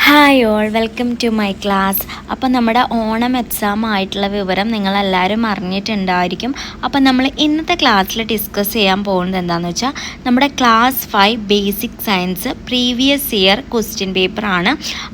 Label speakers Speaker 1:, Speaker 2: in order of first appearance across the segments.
Speaker 1: Hi all, welcome to my class. അപ്പം നമ്മുടെ Onam exam ആയിട്ടുള്ള വിവരം നിങ്ങളെല്ലാവരും അറിഞ്ഞിട്ടുണ്ടായിരിക്കും. അപ്പം നമ്മൾ ഇന്നത്തെ ക്ലാസ്സിൽ ഡിസ്കസ് ചെയ്യാൻ പോകുന്നത് എന്താണെന്ന് വെച്ചാൽ നമ്മുടെ class 5 basic science previous year question പേപ്പറാണ്.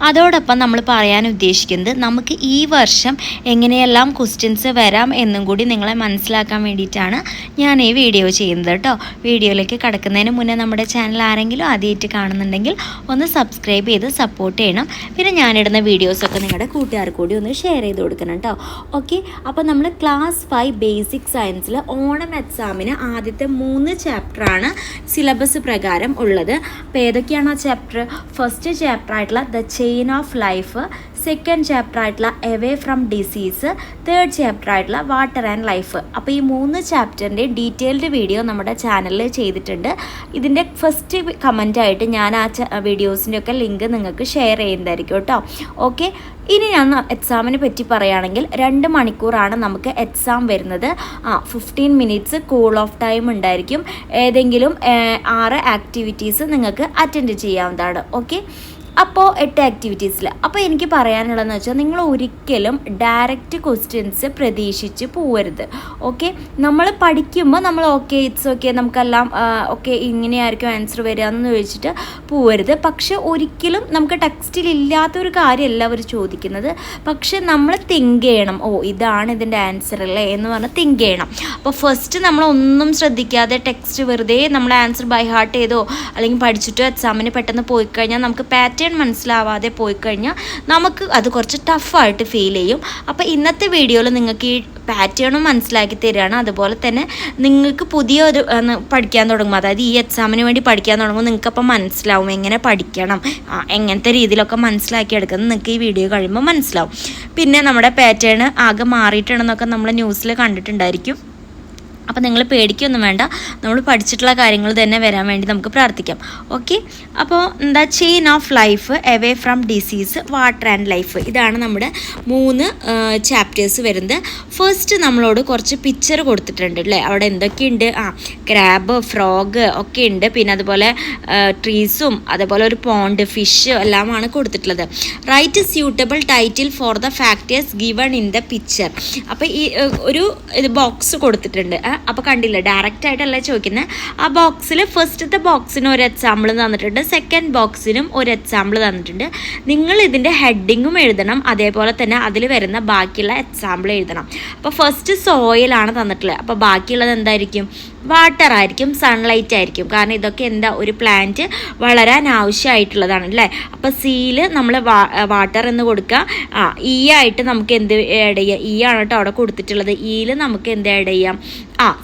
Speaker 1: അതോടൊപ്പം നമ്മൾ പറയാൻ ഉദ്ദേശിക്കുന്നത് നമുക്ക് ഈ വർഷം എങ്ങനെയെല്ലാം ക്വസ്റ്റ്യൻസ് വരാം എന്നും കൂടി നിങ്ങളെ മനസ്സിലാക്കാൻ വേണ്ടിയിട്ടാണ് ഞാൻ ഈ വീഡിയോ ചെയ്യുന്നത് കേട്ടോ. വീഡിയോയിലേക്ക് കടക്കുന്നതിന് മുന്നേ നമ്മുടെ ചാനൽ ആരെങ്കിലും ആദ്യമായിട്ട് കാണുന്നുണ്ടെങ്കിൽ ഒന്ന് സബ്സ്ക്രൈബ് ചെയ്ത് സപ്പോർട്ട് ചെയ്യണം. പിന്നെ ഞാനിടുന്ന വീഡിയോസൊക്കെ നിങ്ങളുടെ കൂട്ടുകാർക്ക് കൂടി ഒന്ന് ഷെയർ ചെയ്ത് കൊടുക്കണം കേട്ടോ. ഓക്കെ, അപ്പോൾ നമ്മൾ ക്ലാസ് 5 ബേസിക് സയൻസിൽ ഓണം എക്സാമിന് ആദ്യത്തെ 3 ചാപ്റ്ററാണ് സിലബസ് പ്രകാരം ഉള്ളത്. അപ്പോൾ ഏതൊക്കെയാണ് ആ ചാപ്റ്റർ? ഫസ്റ്റ് ചാപ്റ്റർ ആയിട്ടുള്ള the chain of life, second chapter ആയിട്ടുള്ള away from disease, third chapter ആയിട്ടുള്ള വാട്ടർ ആൻഡ് ലൈഫ്. അപ്പോൾ ഈ 3 ചാപ്റ്ററിൻ്റെ ഡീറ്റെയിൽഡ് വീഡിയോ നമ്മുടെ ചാനലിൽ ചെയ്തിട്ടുണ്ട്. ഇതിൻ്റെ ഫസ്റ്റ് കമൻറ്റായിട്ട് ഞാൻ ആ വീഡിയോസിൻ്റെ ഒക്കെ ലിങ്ക് നിങ്ങൾക്ക് ഷെയർ ചെയ്യുന്നതായിരിക്കും കേട്ടോ. ഓക്കെ, ഇനി ഞാൻ എക്സാമിനെ പറ്റി പറയുകയാണെങ്കിൽ 2 മണിക്കൂറാണ് നമുക്ക് എക്സാം വരുന്നത്. 15 മിനിറ്റ്സ് കൂൾ ഓഫ് ടൈം ഉണ്ടായിരിക്കും. ഏതെങ്കിലും 6 ആക്ടിവിറ്റീസ് നിങ്ങൾക്ക് അറ്റൻഡ് ചെയ്യാവുന്നതാണ്. ഓക്കെ, അപ്പോൾ 8 ആക്ടിവിറ്റീസിൽ. അപ്പോൾ എനിക്ക് പറയാനുള്ളതെന്ന് വെച്ചാൽ നിങ്ങൾ ഒരിക്കലും ഡയറക്റ്റ് ക്വസ്റ്റ്യൻസ് പ്രതീക്ഷിച്ച് പോവരുത്. ഓക്കെ, നമ്മൾ പഠിക്കുമ്പോൾ നമ്മൾ ഓക്കെ ഇറ്റ്സ് ഓക്കെ നമുക്കെല്ലാം ഓക്കെ ഇങ്ങനെയായിരിക്കും ആൻസർ വരിക എന്ന് ചോദിച്ചിട്ട് പോവരുത്. പക്ഷെ ഒരിക്കലും നമുക്ക് ടെക്സ്റ്റിൽ ഇല്ലാത്തൊരു കാര്യമല്ല അവർ ചോദിക്കുന്നത്. പക്ഷെ നമ്മൾ തിങ്ക് ചെയ്യണം, ഓ ഇതാണ് ഇതിൻ്റെ ആൻസർ അല്ലേ എന്ന് പറഞ്ഞ് തിങ്ക് ചെയ്യണം. അപ്പോൾ ഫസ്റ്റ് നമ്മളൊന്നും ശ്രദ്ധിക്കാതെ ടെക്സ്റ്റ് വെറുതെ നമ്മൾ ആൻസർ ബൈ ഹാർട്ട് ചെയ്തോ അല്ലെങ്കിൽ പഠിച്ചിട്ടോ എക്സാമിന് പെട്ടെന്ന് പോയി കഴിഞ്ഞാൽ നമുക്ക് പാറ്റേൺ മനസ്സിലാവാതെ പോയി കഴിഞ്ഞാൽ നമുക്ക് അത് കുറച്ച് ടഫായിട്ട് ഫീൽ ചെയ്യും. അപ്പോൾ ഇന്നത്തെ വീഡിയോയിൽ നിങ്ങൾക്ക് ഈ പാറ്റേണും മനസ്സിലാക്കി തരികയാണ്. അതുപോലെ തന്നെ നിങ്ങൾക്ക് പുതിയൊരു പഠിക്കാൻ തുടങ്ങും, അതായത് ഈ എക്സാമിന് വേണ്ടി പഠിക്കാൻ തുടങ്ങുമ്പോൾ നിങ്ങൾക്കപ്പം മനസ്സിലാവും എങ്ങനെ പഠിക്കണം, എങ്ങനത്തെ രീതിയിലൊക്കെ മനസ്സിലാക്കി എടുക്കുന്നത് നിങ്ങൾക്ക് ഈ വീഡിയോ കഴിയുമ്പോൾ മനസ്സിലാവും. പിന്നെ നമ്മുടെ പാറ്റേൺ ആകെ മാറിയിട്ടുണ്ടെന്നൊക്കെ നമ്മൾ ന്യൂസിൽ കണ്ടിട്ടുണ്ടായിരിക്കും. അപ്പോൾ നിങ്ങൾ പേടിക്കൊന്നും വേണ്ട, നമ്മൾ പഠിച്ചിട്ടുള്ള കാര്യങ്ങൾ തന്നെ വരാൻ വേണ്ടി നമുക്ക് പ്രാർത്ഥിക്കാം. ഓക്കെ, അപ്പോൾ എന്താ chain of life, away from disease, water and life, ഇതാണ് നമ്മുടെ 3 ചാപ്റ്റേഴ്സ് വരുന്നത്. ഫസ്റ്റ് നമ്മളോട് കുറച്ച് പിക്ചർ കൊടുത്തിട്ടുണ്ട് അല്ലേ, അവിടെ എന്തൊക്കെയുണ്ട്? ക്രാബ്, ഫ്രോഗ് ഒക്കെ ഉണ്ട്. പിന്നെ അതുപോലെ ട്രീസും അതേപോലെ ഒരു പോണ്ട്, ഫിഷ് എല്ലാമാണ് കൊടുത്തിട്ടുള്ളത്. Right suitable title for the factors given in the picture. അപ്പോൾ ഈ ഒരു ബോക്സ് കൊടുത്തിട്ടുണ്ട്. അപ്പോൾ കണ്ടില്ല, ഡയറക്റ്റ് ആയിട്ടല്ല ചോദിക്കുന്നത്. ആ ബോക്സിൽ ഫസ്റ്റത്തെ ബോക്സിന് ഒരു എക്സാമ്പിൾ തന്നിട്ടുണ്ട്, സെക്കൻഡ് ബോക്സിനും ഒരു എക്സാമ്പിൾ തന്നിട്ടുണ്ട്. നിങ്ങൾ ഇതിൻ്റെ ഹെഡിങ്ങും എഴുതണം, അതേപോലെ തന്നെ അതിൽ വരുന്ന ബാക്കിയുള്ള എക്സാമ്പിൾ എഴുതണം. അപ്പോൾ ഫസ്റ്റ് സോയിലാണ് തന്നിട്ടുള്ളത്. അപ്പോൾ ബാക്കിയുള്ളത് എന്തായിരിക്കും? വാട്ടർ ആയിരിക്കും, സൺലൈറ്റ് ആയിരിക്കും. കാരണം ഇതൊക്കെ എന്താ, ഒരു പ്ലാന്റ് വളരാൻ ആവശ്യമായിട്ടുള്ളതാണ് അല്ലേ. അപ്പോൾ സിയിൽ നമ്മൾ വാട്ടർ എന്ന് കൊടുക്കുക. ഇ ആയിട്ട് നമുക്ക് എന്ത് ആഡ് ചെയ്യാം? ഇ ആണ് കേട്ടോ അവിടെ കൊടുത്തിട്ടുള്ളത്. ഇയിൽ നമുക്ക് എന്ത് ആഡ് ചെയ്യാം?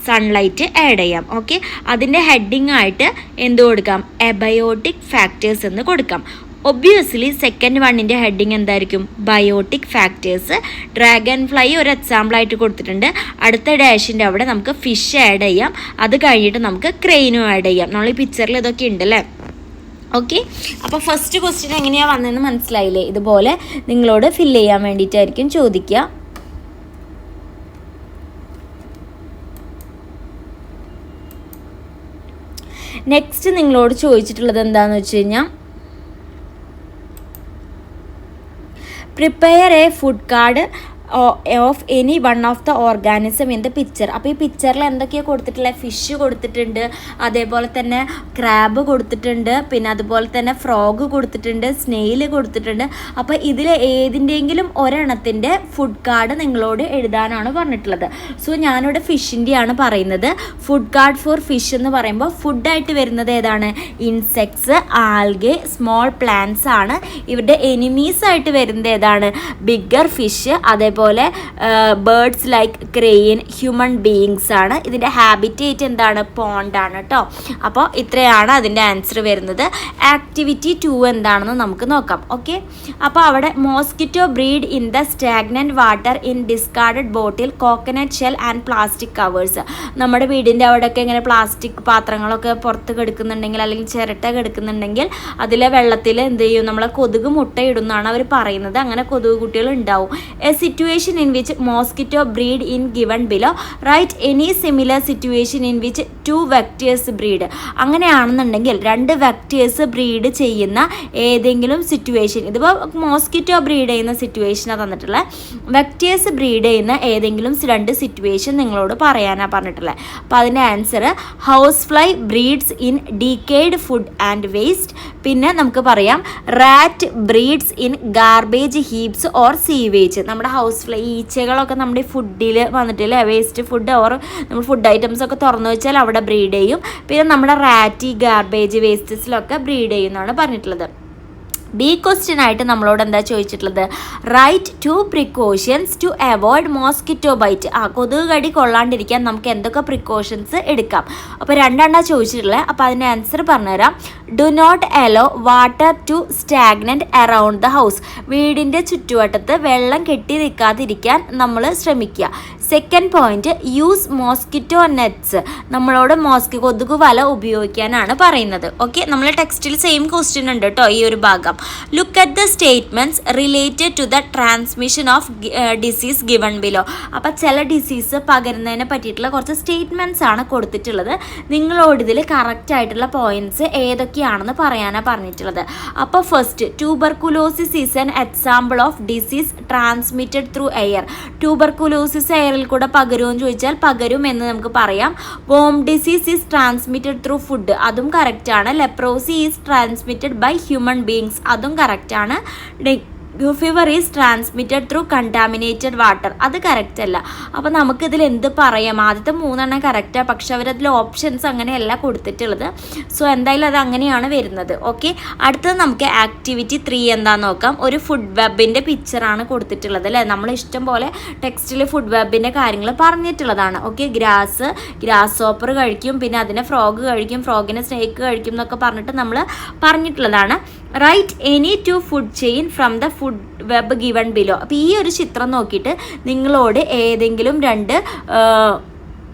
Speaker 1: സൺലൈറ്റ് ആഡ് ചെയ്യാം. ഓക്കെ, അതിൻ്റെ ഹെഡിങ് ആയിട്ട് എന്ത് കൊടുക്കാം? എബയോട്ടിക് ഫാക്ടേഴ്സ് എന്ന് കൊടുക്കാം. ഒബ്വിയസ്ലി സെക്കൻഡ് വണ്ണിൻ്റെ ഹെഡിങ് എന്തായിരിക്കും? Biotic factors. ഡ്രാഗൺ ഫ്ലൈ ഒരു എക്സാമ്പിളായിട്ട് കൊടുത്തിട്ടുണ്ട്. അടുത്ത ഡാഷിൻ്റെ അവിടെ നമുക്ക് ഫിഷ് ആഡ് ചെയ്യാം. അത് കഴിഞ്ഞിട്ട് നമുക്ക് ക്രെയിനും ആഡ് ചെയ്യാം. നമ്മൾ ഈ പിക്ചറിൽ ഇതൊക്കെ ഉണ്ടല്ലേ. ഓക്കെ, അപ്പോൾ ഫസ്റ്റ് ക്വസ്റ്റ്യൻ എങ്ങനെയാണ് വന്നതെന്ന് മനസ്സിലായില്ലേ? ഇതുപോലെ നിങ്ങളോട് ഫില്ല് ചെയ്യാൻ വേണ്ടിയിട്ടായിരിക്കും ചോദിക്കുക. നെക്സ്റ്റ് നിങ്ങളോട് ചോദിച്ചിട്ടുള്ളത് എന്താണെന്ന് വെച്ച് കഴിഞ്ഞാൽ prepare A food card of any one of the organism in the picture. അപ്പോൾ ഈ പിക്ചറിൽ എന്തൊക്കെയാണ് കൊടുത്തിട്ടുള്ളത്? ഫിഷ് കൊടുത്തിട്ടുണ്ട്, അതേപോലെ തന്നെ ക്രാബ് കൊടുത്തിട്ടുണ്ട്, പിന്നെ അതുപോലെ തന്നെ ഫ്രോഗ് കൊടുത്തിട്ടുണ്ട്, സ്നെയിൽ കൊടുത്തിട്ടുണ്ട്. അപ്പോൾ ഇതിൽ ഏതിൻ്റെയെങ്കിലും ഒരെണ്ണത്തിൻ്റെ ഫുഡ് കാർഡ് നിങ്ങളോട് എഴുതാനാണ് പറഞ്ഞിട്ടുള്ളത്. സോ ഞാനിവിടെ ഫിഷിൻ്റെയാണ് പറയുന്നത്. ഫുഡ് കാർഡ് ഫോർ ഫിഷ് എന്ന് പറയുമ്പോൾ ഫുഡായിട്ട് വരുന്നത് ഏതാണ്? ഇൻസെക്ട്സ്, ആൽഗെ, സ്മോൾ പ്ലാന്റ്സ് ആണ്. ഇവരുടെ എനിമീസ് ആയിട്ട് വരുന്നത് ഏതാണ്? ബിഗ്ഗർ ഫിഷ്, അതേപോലെ birds like crane, human beings ആണ്. ഇതിൻ്റെ ഹാബിറ്റേറ്റ് എന്താണ്? പോണ്ടാണ് കേട്ടോ. അപ്പോൾ ഇത്രയാണ് അതിൻ്റെ ആൻസർ വരുന്നത്. ആക്ടിവിറ്റി 2 എന്താണെന്ന് നമുക്ക് നോക്കാം. ഓക്കെ, അപ്പോൾ അവിടെ mosquito breed in the stagnant water in discarded bottle, coconut shell and plastic covers. നമ്മുടെ വീടിൻ്റെ അവിടെയൊക്കെ ഇങ്ങനെ പ്ലാസ്റ്റിക് പാത്രങ്ങളൊക്കെ പുറത്ത് കിടക്കുന്നുണ്ടെങ്കിൽ അല്ലെങ്കിൽ ചിരട്ട കിടക്കുന്നുണ്ടെങ്കിൽ അതിലെ വെള്ളത്തിൽ എന്ത് ചെയ്യും? നമ്മളെ കൊതുക് മുട്ടയിടുന്നതാണ് അവർ പറയുന്നത്. അങ്ങനെ കൊതുക് കുട്ടികൾ ഉണ്ടാവും. A situation situation in which mosquito breed in given below. Write any similar situation in which 2 vectors breed. അങ്ങനെയാണെന്നുണ്ടെങ്കിൽ 2 വെക്ടേഴ്സ് ബ്രീഡ് ചെയ്യുന്ന ഏതെങ്കിലും സിറ്റുവേഷൻ, ഇതിപ്പോൾ മോസ്കിറ്റോ ബ്രീഡ് ചെയ്യുന്ന സിറ്റുവേഷനാണ് തന്നിട്ടുള്ളത്. വെക്ടേഴ്സ് ബ്രീഡ് ചെയ്യുന്ന ഏതെങ്കിലും 2 സിറ്റുവേഷൻ നിങ്ങളോട് പറയാനാണ് പറഞ്ഞിട്ടുള്ളത്. അപ്പോൾ അതിൻ്റെ answer house fly breeds in decade food and waste. പിന്നെ നമുക്ക് പറയാം rat breeds in garbage heaps or sewage. നമ്മുടെ ഹൗസ് ഫ്ലൈ ഈച്ചകളൊക്കെ നമ്മുടെ ഫുഡിൽ വന്നിട്ടില്ലേ, വേസ്റ്റ് ഫുഡ് ഓർ നമ്മൾ ഫുഡ് ഐറ്റംസ് ഒക്കെ തുറന്നു വെച്ചാൽ അവിടെ ബ്രീഡ് ചെയ്യും. പിന്നെ നമ്മുടെ റാറ്റ് ഈ ഗാർബേജ് വേസ്റ്റസിലൊക്കെ ബ്രീഡ് ചെയ്യുന്നതാണ് പറഞ്ഞിട്ടുള്ളത്. ബി ക്വസ്റ്റ്യൻ ആയിട്ട് നമ്മളോട് എന്താ ചോദിച്ചിട്ടുള്ളത്? Write 2 precautions to avoid mosquito bite. കൊതുക് കടി കൊള്ളാണ്ടിരിക്കാൻ നമുക്ക് എന്തൊക്കെ പ്രിക്കോഷൻസ് എടുക്കാം? അപ്പോൾ 2 ചോദിച്ചിട്ടുള്ളത്. അപ്പോൾ അതിൻ്റെ ആൻസർ പറഞ്ഞുതരാം. Do not allow water to stagnant around the house. വീടിൻ്റെ ചുറ്റുവട്ടത്ത് വെള്ളം കെട്ടി നിൽക്കാതിരിക്കാൻ നമ്മൾ ശ്രമിക്കുക. Second point, use mosquito nets. നമ്മളോട് കൊതുക് വല ഉപയോഗിക്കാനാണ് പറയുന്നത്. ഓക്കെ, നമ്മൾ ടെക്സ്റ്റിൽ സെയിം ക്വസ്റ്റ്യൻ ഉണ്ട് കേട്ടോ ഈ ഒരു ഭാഗം. Look at the statements related to the transmission of disease given below. അപ്പോൾ ചില ഡിസീസ് പകരുന്നതിനെ പറ്റിയിട്ടുള്ള കുറച്ച് സ്റ്റേറ്റ്മെൻറ്റ്സ് ആണ് കൊടുത്തിട്ടുള്ളത്. നിങ്ങളോട് ഇതിൽ കറക്റ്റ് ആയിട്ടുള്ള പോയിന്റ്സ് ഏതൊക്കെയാണെന്ന് പറയാനാണ് പറഞ്ഞിട്ടുള്ളത്. അപ്പോൾ first, tuberculosis is an example of disease transmitted through air. Tuberculosis എയറിൽ കൂടെ പകരുമെന്ന് ചോദിച്ചാൽ പകരും എന്ന് നമുക്ക് പറയാം. Worm disease is transmitted through food, അതും കറക്റ്റാണ്. Leprosy is transmitted by human beings, അതും കറക്റ്റാണ്. Fever is transmitted through contaminated water, അത് കറക്റ്റ് അല്ല. അപ്പോൾ നമുക്കിതിൽ എന്ത് പറയാം? ആദ്യത്തെ 3 കറക്റ്റാണ്, പക്ഷെ അവരതിൽ ഓപ്ഷൻസ് അങ്ങനെയല്ല കൊടുത്തിട്ടുള്ളത്. സോ എന്തായാലും അത് അങ്ങനെയാണ് വരുന്നത്. ഓക്കെ, അടുത്തത് നമുക്ക് ആക്ടിവിറ്റി 3 എന്താണെന്ന് നോക്കാം. ഒരു ഫുഡ് വെബിൻ്റെ പിക്ചറാണ് കൊടുത്തിട്ടുള്ളത് അല്ലേ. നമ്മൾ ഇഷ്ടം പോലെ ടെക്സ്റ്റിൽ ഫുഡ് വെബിൻ്റെ കാര്യങ്ങൾ പറഞ്ഞിട്ടുള്ളതാണ്. ഓക്കെ, ഗ്രാസ് ഹോപ്പർ കഴിക്കും, പിന്നെ അതിനെ ഫ്രോഗ് കഴിക്കും, ഫ്രോഗിനെ സ്നേക്ക് കഴിക്കും എന്നൊക്കെ പറഞ്ഞിട്ട് നമ്മൾ പറഞ്ഞിട്ടുള്ളതാണ്. Write any 2 food chain from the food web given below. അപ്പോൾ ഈ ഒരു ചിത്രം നോക്കിയിട്ട് നിങ്ങളോട് ഏതെങ്കിലും 2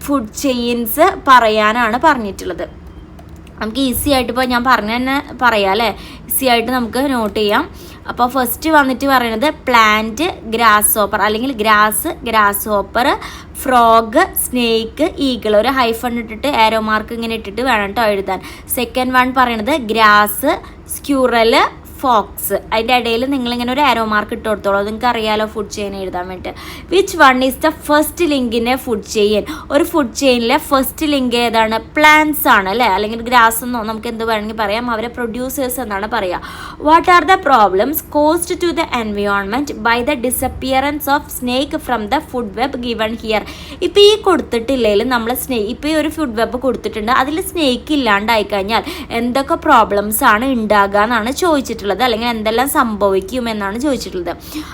Speaker 1: ഫുഡ് ചെയിൻസ് പറയാനാണ് പറഞ്ഞിട്ടുള്ളത്. നമുക്ക് ഈസി ആയിട്ട് ഇപ്പോൾ ഞാൻ പറഞ്ഞു തന്നെ പറയാം അല്ലേ, ഈസി ആയിട്ട് നമുക്ക് നോട്ട് ചെയ്യാം. അപ്പോൾ ഫസ്റ്റ് വന്നിട്ട് പറയുന്നത് പ്ലാന്റ് ഗ്രാസ് ഹോപ്പർ, അല്ലെങ്കിൽ grass hopper, frog, snake, eagle. ഒരു ഹൈഫൺ ഇട്ടിട്ട് ആരോ മാർക്ക് ഇങ്ങനെ ഇട്ടിട്ട് വേണം കേട്ടോ എഴുതാൻ. സെക്കൻഡ് വൺ പറയണത് ഗ്രാസ്, സ്ക്യൂറല്, ഫോക്സ്. അതിൻ്റെ ഇടയിൽ നിങ്ങളിങ്ങനെ ഒരു ആരോ മാർക്ക് ഇട്ട് കൊടുത്തോളൂ, നിങ്ങൾക്ക് അറിയാലോ ഫുഡ് ചെയിൻ എഴുതാൻ വേണ്ടിയിട്ട്. Which one is the first link in A food chain? ഒരു ഫുഡ് ചെയിനിലെ ഫസ്റ്റ് ലിങ്ക് ഏതാണ്? പ്ലാന്റ്സ് ആണ് അല്ലേ, അല്ലെങ്കിൽ ഗ്രാസ് എന്നോ നമുക്ക് എന്ത് വേണമെങ്കിൽ പറയാം. അവരെ പ്രൊഡ്യൂസേഴ്സ് എന്നാണ് പറയുക. What are the problems caused to the environment by the disappearance of snake from the food web given here? ഇപ്പോൾ ഈ കൊടുത്തിട്ടില്ലെങ്കിലും നമ്മൾ ഇപ്പോൾ ഈ ഒരു ഫുഡ് വെബ് കൊടുത്തിട്ടുണ്ട്, അതിൽ സ്നേക്ക് ഇല്ലാണ്ടായി കഴിഞ്ഞാൽ എന്തൊക്കെ പ്രോബ്ലംസ് ആണ് ഉണ്ടാകുക എന്നാണ് ചോദിച്ചിട്ടുള്ളത്, അല്ലെങ്കിൽ എന്തെല്ലാം സംഭവിക്കുമെന്നാണ് ചോദിച്ചിട്ടുള്ളത്.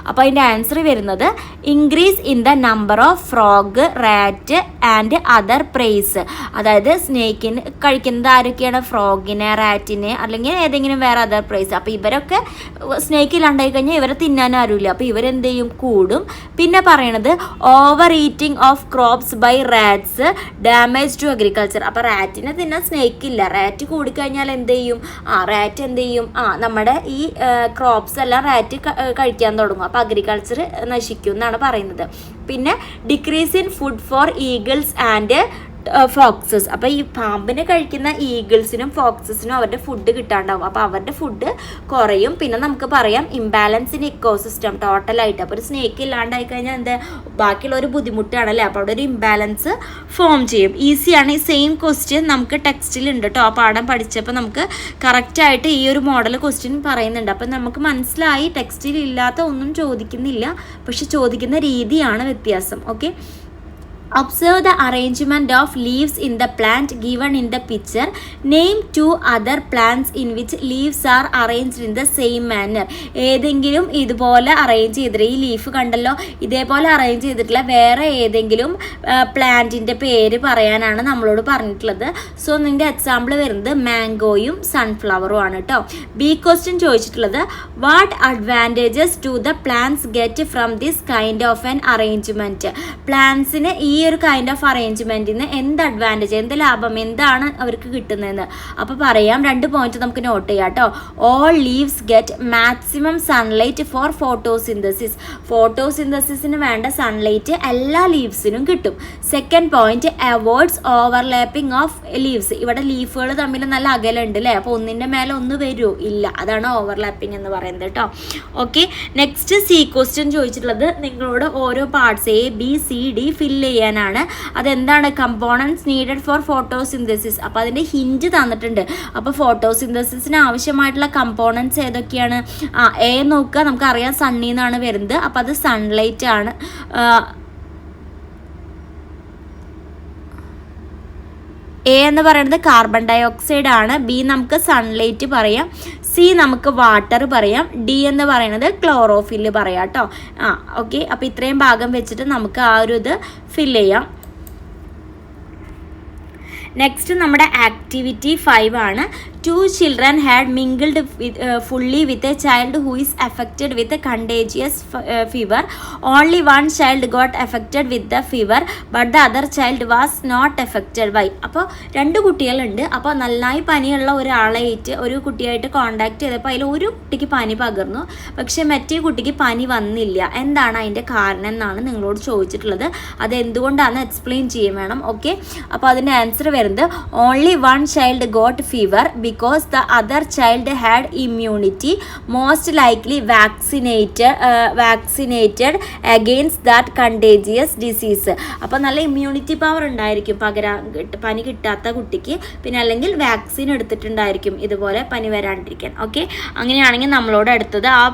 Speaker 1: അപ്പോൾ അതിൻ്റെ ആൻസർ വരുന്നത് increase in the number of frog, rat and other praise. അതായത് സ്നേക്കിന് കഴിക്കുന്നത് ആരൊക്കെയാണ്? ഫ്രോഗിനെ, റാറ്റിനെ, അല്ലെങ്കിൽ ഏതെങ്കിലും വേറെ അതർ പ്രേസ്. അപ്പോൾ ഇവരൊക്കെ സ്നേക്ക് ഇല്ലാണ്ടായി കഴിഞ്ഞാൽ ഇവരെ തിന്നാൻ ആരുമില്ല, അപ്പോൾ ഇവരെന്ത് ചെയ്യും? കൂടും. പിന്നെ പറയണത് over eating of crops by rats damage to agriculture. അപ്പോൾ റാറ്റിനെ തിന്നാൻ സ്നേക്ക് ഇല്ല, റാറ്റ് കൂടിക്കഴിഞ്ഞാൽ എന്ത് ചെയ്യും? റാറ്റ് എന്ത് ചെയ്യും? നമ്മുടെ ഈ ക്രോപ്സ് എല്ലാം റാറ്റ് കഴിക്കാൻ തുടങ്ങും, അപ്പോൾ അഗ്രികൾച്ചർ നശിക്കും എന്നാണ് പറയുന്നത്. പിന്നെ decrease in food for Eagles and foxes. അപ്പോൾ ഈ പാമ്പിനെ കഴിക്കുന്ന ഈഗിൾസിനും ഫോക്സസിനും അവരുടെ ഫുഡ് കിട്ടാണ്ടാവും, അപ്പോൾ അവരുടെ ഫുഡ് കുറയും. പിന്നെ നമുക്ക് പറയാം ഇംബാലൻസ് ഇൻ ഇക്കോസിസ്റ്റം ടോട്ടലായിട്ട്. അപ്പോൾ ഒരു സ്നേക്ക് ഇല്ലാണ്ടായി കഴിഞ്ഞാൽ എന്താ ബാക്കിയുള്ള ഒരു ബുദ്ധിമുട്ടാണല്ലേ, അപ്പോൾ അവിടെ ഒരു ഇംബാലൻസ് ഫോം ചെയ്യും. ഈസിയാണ്. ഈ സെയിം ക്വസ്റ്റ്യൻ നമുക്ക് ടെക്സ്റ്റിലുണ്ട് കേട്ടോ. ആ പാഠം പഠിച്ചപ്പോൾ നമുക്ക് കറക്റ്റായിട്ട് ഈ ഒരു മോഡൽ ക്വസ്റ്റ്യൻ പറയുന്നുണ്ട്. അപ്പം നമുക്ക് മനസ്സിലായി ടെക്സ്റ്റിൽ ഇല്ലാത്ത ഒന്നും ചോദിക്കുന്നില്ല, പക്ഷെ ചോദിക്കുന്ന രീതിയാണ് വ്യത്യാസം. Okay, observe the arrangement of leaves in the plant given in the picture. Name 2 other plants in which leaves are arranged in the same manner. ഏതെങ്കിലും ഇതുപോലെ അറേഞ്ച് ചെയ്തിട്ട്, ഈ ലീഫ് കണ്ടല്ലോ, ഇതേപോലെ അറേഞ്ച് ചെയ്തിട്ടുള്ള വേറെ ഏതെങ്കിലും പ്ലാന്റിൻ്റെ പേര് പറയാനാണ് നമ്മളോട് പറഞ്ഞിട്ടുള്ളത്. സോ നിൻ്റെ എക്സാമ്പിൾ വരുന്നത് മാംഗോയും സൺഫ്ലവറും ആണ് കേട്ടോ. ബി ക്വസ്റ്റ്യൻ ചോദിച്ചിട്ടുള്ളത് what advantages to the plants get from this kind of an arrangement? പ്ലാന്റ്സിന് ഈ ഒരു കൈൻഡ് ഓഫ് അറേഞ്ച്മെൻറ്റിൽ നിന്ന് എന്ത് അഡ്വാൻറ്റേജ്, എന്ത് ലാഭം, എന്താണ് അവർക്ക് കിട്ടുന്നതെന്ന് അപ്പോൾ പറയാം. 2 പോയിന്റ് നമുക്ക് നോട്ട് ചെയ്യാം കേട്ടോ. All leaves get maximum sunlight for photosynthesis. ഫോട്ടോസിന്തസിസിന് വേണ്ട സൺലൈറ്റ് എല്ലാ ലീവ്സിനും കിട്ടും. Second point, avoids overlapping of leaves. ഇവിടെ ലീഫുകൾ തമ്മിൽ നല്ല അകലുണ്ട് അല്ലേ, അപ്പോൾ ഒന്നിൻ്റെ മേലെ ഒന്ന് വരുമോ? ഇല്ല, അതാണ് ഓവർലാപ്പിംഗ് എന്ന് പറയുന്നത് കേട്ടോ. ഓക്കെ, നെക്സ്റ്റ് സി ക്വസ്റ്റ്യൻ ചോദിച്ചിട്ടുള്ളത് നിങ്ങളോട് ഓരോ പാർട്സ് ABCD ഫില്ല് ചെയ്യാനാണ്. അതെന്താണ്? Components needed for photosynthesis. അപ്പോൾ അതിൻ്റെ ഹിൻറ്റ് തന്നിട്ടുണ്ട്. അപ്പോൾ ഫോട്ടോസിന്തസിസിന് ആവശ്യമായിട്ടുള്ള കമ്പോണൻസ് ഏതൊക്കെയാണ്? എ നോക്കുക, നമുക്കറിയാം സണ്ണിൽ നിന്നാണ് വരുന്നത്. അപ്പോൾ അത് സൺലൈറ്റ് ആണ്. എ എന്ന് പറയുന്നത് കാർബൺ ഡൈ ഓക്സൈഡ് ആണ്. ബി നമുക്ക് സൺലൈറ്റ് പറയാം. സി നമുക്ക് വാട്ടർ പറയാം. ഡി എന്ന് പറയുന്നത് ക്ലോറോഫില്ല് പറയാം കേട്ടോ. ഓക്കെ, അപ്പോൾ ഇത്രയും ഭാഗം വെച്ചിട്ട് നമുക്ക് ആ ഒരു ഇത് ഫില്ല് ചെയ്യാം. നെക്സ്റ്റ് നമ്മുടെ ആക്ടിവിറ്റി 5 ആണ്. 2 children had mingled fully with a child who is affected with a contagious fever. Only one child got affected with the fever, but the other child was not affected. Why? അപ്പോൾ 2 കുട്ടികളുണ്ട്. അപ്പോൾ നന്നായി പനിയുള്ള ഒരു കുട്ടിയായിട്ട് contact ചെയ്തപ്പോൾ അതിൽ ഒരു കുട്ടിക്ക് പനി പകർന്നു, പക്ഷെ മറ്റേ കുട്ടിക്ക് പനി വന്നില്ല. എന്താണ് അതിൻ്റെ കാരണം എന്നാണ് നിങ്ങളോട് ചോദിച്ചിട്ടുള്ളത്. അത് എന്തുകൊണ്ടാണെന്ന് എക്സ്പ്ലെയിൻ ചെയ്യും വേണം. ഓക്കെ, അപ്പോൾ അതിൻ്റെ ആൻസർ വരുന്നത് only one child got fever because the other child had immunity, most likely vaccinated against that contagious disease. അപ്പോൾ നല്ല ഇമ്മ്യൂണിറ്റി പവർ ഉണ്ടായിരിക്കും പനി കിട്ടാത്ത കുട്ടിക്ക്, പിന്നെ അല്ലെങ്കിൽ വാക്സിൻ എടുത്തിട്ടുണ്ടായിരിക്കും ഇതുപോലെ പനി വരാണ്ടിരിക്കാൻ. ഓക്കെ, അങ്ങനെയാണെങ്കിൽ നമ്മളോട് അടുത്തത് ആ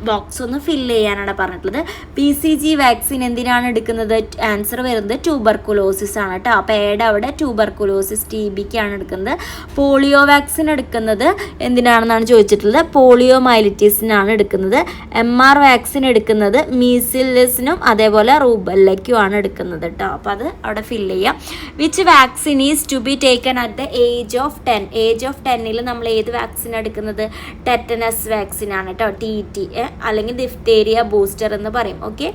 Speaker 1: ബോക്സ് ഒന്ന് ഫില്ല് ചെയ്യാനാണ് പറഞ്ഞിട്ടുള്ളത്. BCG വാക്സിൻ എന്തിനാണ് എടുക്കുന്നത്? ആൻസർ വരുന്നത് ട്യൂബർകുലോസിസ് ആണ് കേട്ടോ. അപ്പോൾ എയുടെ അവിടെ ട്യൂബർകുലോസിസ് TBക്കാണ് എടുക്കുന്നത്. പോളിയോ വാക്സിൻ എടുക്കുന്നത് എന്തിനാണെന്നാണ് ചോദിച്ചിട്ടുള്ളത്? പോളിയോമൈലിറ്റിസിനാണ് എടുക്കുന്നത്. MR വാക്സിൻ എടുക്കുന്നത് മീസിൽസിനും അതേപോലെ റൂബല്ലയ്ക്കുമാണ് എടുക്കുന്നത് കേട്ടോ. അപ്പോൾ അത് അവിടെ ഫില്ല് ചെയ്യാം. Which vaccine is to be taken at the age of 10? Age of 10 നമ്മൾ ഏത് വാക്സിൻ എടുക്കുന്നത്? ടെറ്റനസ് വാക്സിൻ ആണ് കേട്ടോ. TT അല്ലെങ്കിൽ ഡിഫ്തേരിയ ബൂസ്റ്റർ എന്ന് പറയും. ഓക്കെ,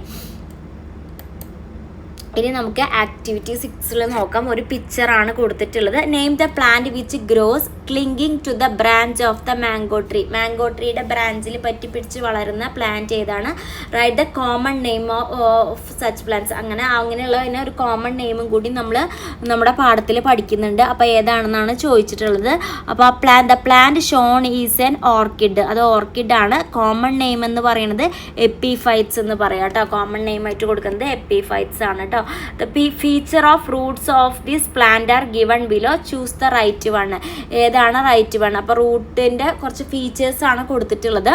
Speaker 1: ഇനി നമുക്ക് ആക്ടിവിറ്റി 6 നോക്കാം. ഒരു പിക്ചറാണ് കൊടുത്തിട്ടുള്ളത്. Name the plant which grows clinging to the branch of the mango tree. Mango ട്രീയുടെ ബ്രാഞ്ചിൽ പറ്റിപ്പിടിച്ച് വളരുന്ന പ്ലാന്റ് ഏതാണ്? Write the common name of such plants. അങ്ങനെയുള്ള ഒരു കോമൺ നെയിമും കൂടി നമ്മൾ നമ്മുടെ പാഠത്തിൽ പഠിക്കുന്നുണ്ട്. അപ്പോൾ ഏതാണെന്നാണ് ചോദിച്ചിട്ടുള്ളത്. അപ്പോൾ the plant shown is an orchid. അത് ഓർക്കിഡാണ്. കോമൺ നെയിം എന്ന് പറയുന്നത് എപ്പിഫൈറ്റ്സ് എന്ന് പറയാം കേട്ടോ. കോമൺ നെയിം ആയിട്ട് കൊടുക്കുന്നത് എപ്പിഫൈറ്റ്സ് ആണ് കേട്ടോ. The feature of roots of this plant are given below. Choose the right one. ഏതാണ് റൈറ്റ് വൺ? അപ്പോൾ റൂട്ടിൻ്റെ കുറച്ച് ഫീച്ചേഴ്സ് ആണ് കൊടുത്തിട്ടുള്ളത്.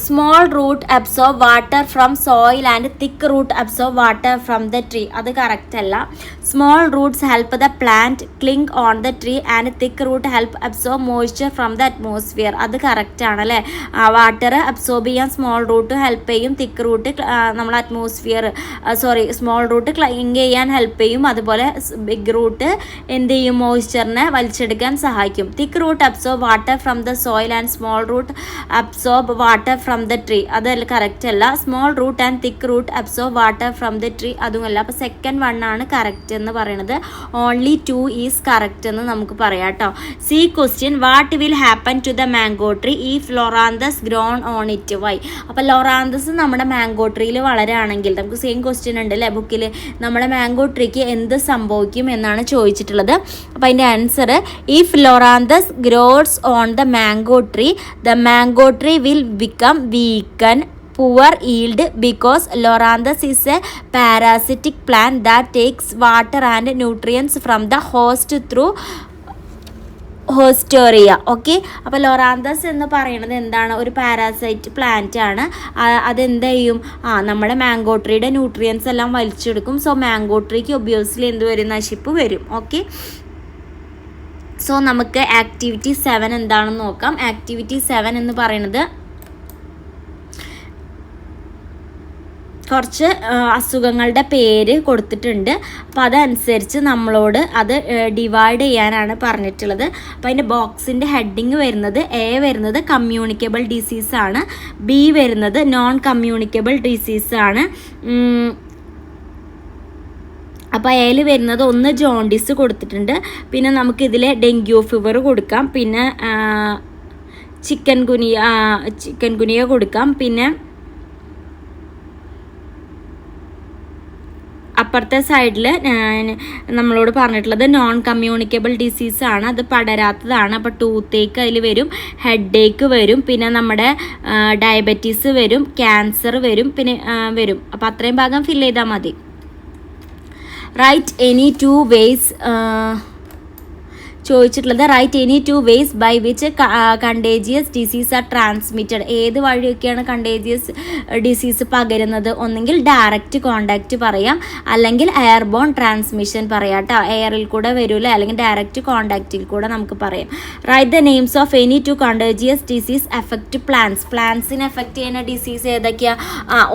Speaker 1: Small root absorb water from soil and thick root absorb water from the tree. അത് correct അല്ല. Small roots help the plant cling on the tree and thick root help absorb moisture from the atmosphere. അത് correct ആണ് അല്ലേ. Water absorb ചെയ്യാൻ small root help ചെയ്യും. Thick root നമ്മൾ small root cling ചെയ്യാൻ help ചെയ്യും. അതുപോലെ ബിഗ് റൂട്ട് എന്ത് ചെയ്യും? മോയ്സ്ചറിനെ വലിച്ചെടുക്കാൻ സഹായിക്കും. Thick root absorb water from the soil and small root absorb water from the tree. അതല്ല കറക്റ്റ് അല്ല. Small root and thick root absorb water from the tree അതുമല്ല. അപ്പോൾ സെക്കൻഡ് 1 ആണ് കറക്റ്റ് എന്ന് പറയുന്നത്. ഓൺലി 2 ഈസ് കറക്റ്റ് എന്ന് നമുക്ക് പറയാം കേട്ടോ. C question, what will happen to the mango tree if Loranthus grown on it? Why? അപ്പോൾ ലൊറാന്തസ് നമ്മുടെ മാംഗോ ട്രീയിൽ വളരുകയാണെങ്കിൽ, നമുക്ക് സെയിം ക്വസ്റ്റ്യൻ ഉണ്ട് അല്ലേ ബുക്കിൽ, നമ്മുടെ മാംഗോ ട്രീക്ക് എന്ത് സംഭവിക്കും എന്നാണ് ചോദിച്ചിട്ടുള്ളത്. അപ്പോൾ അതിൻ്റെ answer, if Loranthus gross on the mango tree will become weaken, poor yield, because Loranthus is a parasitic plant that takes water and nutrients from the host through haustoria. Okay, അപ്പോൾ Loranthus എന്ന് പറയുന്നത് എന്താണ്? ഒരു parasite plant ആണ്. അതെന്ത് ചെയ്യും? നമ്മുടെ mango ട്രീയുടെ ന്യൂട്രിയൻസ് എല്ലാം വലിച്ചെടുക്കും. സോ മാംഗോ ട്രീക്ക് ഒബ്വിയസ്ലി എന്ത് വരും? നശിപ്പ് വരും. ഓക്കെ, സോ നമുക്ക് ആക്ടിവിറ്റി 7 എന്താണെന്ന് നോക്കാം. ആക്ടിവിറ്റി 7 എന്ന് പറയുന്നത് കുറച്ച് അസുഖങ്ങളുടെ പേര് കൊടുത്തിട്ടുണ്ട്. അപ്പോൾ അതനുസരിച്ച് നമ്മളോട് അത് ഡിവൈഡ് ചെയ്യാനാണ് പറഞ്ഞിട്ടുള്ളത്. അപ്പോൾ അതിൻ്റെ ബോക്സിൻ്റെ ഹെഡിങ് വരുന്നത്, എ വരുന്നത് കമ്മ്യൂണിക്കബിൾ ഡിസീസാണ്, ബി വരുന്നത് നോൺ കമ്മ്യൂണിക്കബിൾ ഡിസീസാണ്, അപ്പോൾ അതിൽ വരുന്നത് ഒന്ന് ജോണ്ടിസ് കൊടുത്തിട്ടുണ്ട്, പിന്നെ നമുക്കിതിൽ ഡെങ്കു ഫീവർ കൊടുക്കാം, പിന്നെ ചിക്കൻ ഗുനിയ കൊടുക്കാം, പിന്നെ അപ്പുറത്തെ സൈഡിൽ നമ്മളോട് പറഞ്ഞിട്ടുള്ളത് നോൺ കമ്മ്യൂണിക്കബിൾ ഡിസീസാണ്, അത് പടരാത്തതാണ്. അപ്പോൾ ടൂത്ത് ഏക്ക് അതിൽ വരും, ഹെഡ് ഏക്ക് വരും, പിന്നെ നമ്മുടെ ഡയബറ്റീസ് വരും, ക്യാൻസർ വരും, പിന്നെ വരും. അപ്പോൾ അത്രയും ഭാഗം ഫില്ല് ചെയ്താൽ മതി. റൈറ്റ് എനി 2 ways ചോദിച്ചിട്ടുള്ളത്, write any 2 ways by which contagious disease are transmitted. ഏത് വഴിയൊക്കെയാണ് കണ്ടേജിയസ് ഡിസീസ് പകരുന്നത്? ഒന്നെങ്കിൽ ഡയറക്റ്റ് കോണ്ടാക്റ്റ് പറയാം, അല്ലെങ്കിൽ എയർബോൺ ട്രാൻസ്മിഷൻ പറയാം കേട്ടോ. എയറിൽ കൂടെ വരൂല, അല്ലെങ്കിൽ ഡയറക്റ്റ് കോണ്ടാക്റ്റിൽ കൂടെ നമുക്ക് പറയാം. Write the names of any 2 contagious disease affect plants. പ്ലാന്റ്സിനെ എഫക്റ്റ് ചെയ്യുന്ന ഡിസീസ് ഏതൊക്കെയാണ്?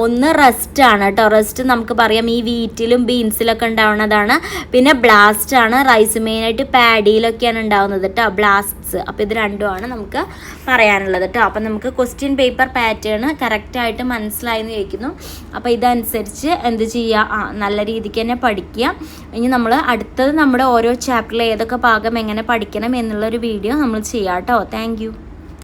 Speaker 1: ഒന്ന് റസ്റ്റ് ആണ് കേട്ടോ. റസ്റ്റ് നമുക്ക് പറയാം ഈ വീറ്റിലും ബീൻസിലൊക്കെ ഉണ്ടാവുന്നതാണ്. പിന്നെ ബ്ലാസ്റ്റ് ആണ്, റൈസ് മെയിനായിട്ട് പാഡിയിലൊക്കെ ഉണ്ടാവുന്നത് കേട്ടോ, ബ്ലാസ്റ്റ്സ്. അപ്പോൾ ഇത് രണ്ടുമാണ് നമുക്ക് പറയാനുള്ളത് കേട്ടോ. അപ്പം നമുക്ക് ക്വസ്റ്റ്യൻ പേപ്പർ പാറ്റേൺ കറക്റ്റായിട്ട് മനസ്സിലായെന്ന് ചോദിക്കുന്നു. അപ്പോൾ ഇതനുസരിച്ച് എന്ത് ചെയ്യുക, നല്ല രീതിക്ക് തന്നെ പഠിക്കുക. ഇനി നമ്മൾ അടുത്തത് നമ്മുടെ ഓരോ ചാപ്റ്ററിൽ ഏതൊക്കെ ഭാഗം എങ്ങനെ പഠിക്കണം എന്നുള്ളൊരു വീഡിയോ നമ്മൾ ചെയ്യാം കേട്ടോ. താങ്ക്